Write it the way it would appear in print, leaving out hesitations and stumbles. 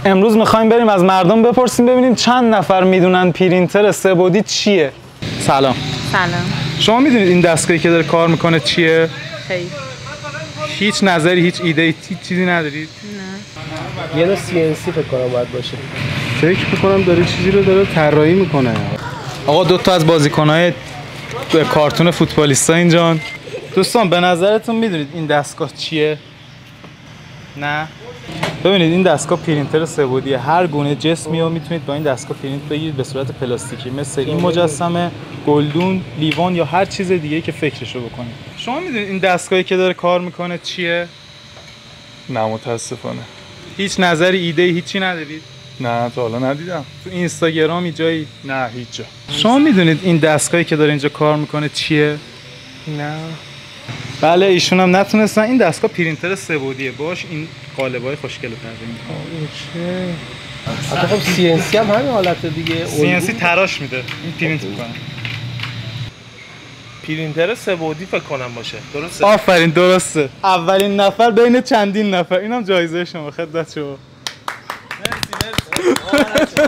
امروز میخوایم بریم از مردم بپرسیم ببینیم چند نفر میدونن پرینتر سه‌بعدی چیه. سلام. سلام. شما میدونید این دستگاهی که داره کار میکنه چیه؟ خیلی. هیچ نظری، هیچ ایده، هیچ چیزی ندارید؟ نه. یه نوع CNC فکر کنم باید باشه. فکر میکنم داره چیزی رو داره طراحی میکنه. آقا دو تا از بازیکن‌های کارتون فوتبالیستا اینجا. دوستان به نظرتون میدونید این دستگاه چیه؟ نه؟ ببینید این دستگاه پرینتر سه‌بعدیه. هر گونه جسمی رو میتونید با این دستگاه پرینت بگیرید به صورت پلاستیکی، مثل این مجسمه، گلدون، لیوان یا هر چیز دیگه که فکرشو بکنید. شما میدونید این دستگاهی که داره کار میکنه چیه؟ نه متاسفانه. هیچ نظری، ایده، هیچی ندارید؟ نه تا حالا ندیدم. تو اینستاگرامی جایی؟ نه هیچ جا. شما میدونید این دستگاهی که داره اینجا کار میکنه چیه؟ نه. بله ایشون هم نتونستن. این دستگاه پرینتر سه‌بعدیه، باش این قالب‌های خوشگل رو طراحی می‌کنه. حتی خب CNC هم همین حالت دیگه. CNC تراش میده، این پرینت می‌کنه. پرینتر سه‌بعدی فکر کنم باشه. درسته؟ آفرین درسته. اولین نفر بین چندین نفر. اینم جایزه شما، خدمت شما. مرسی.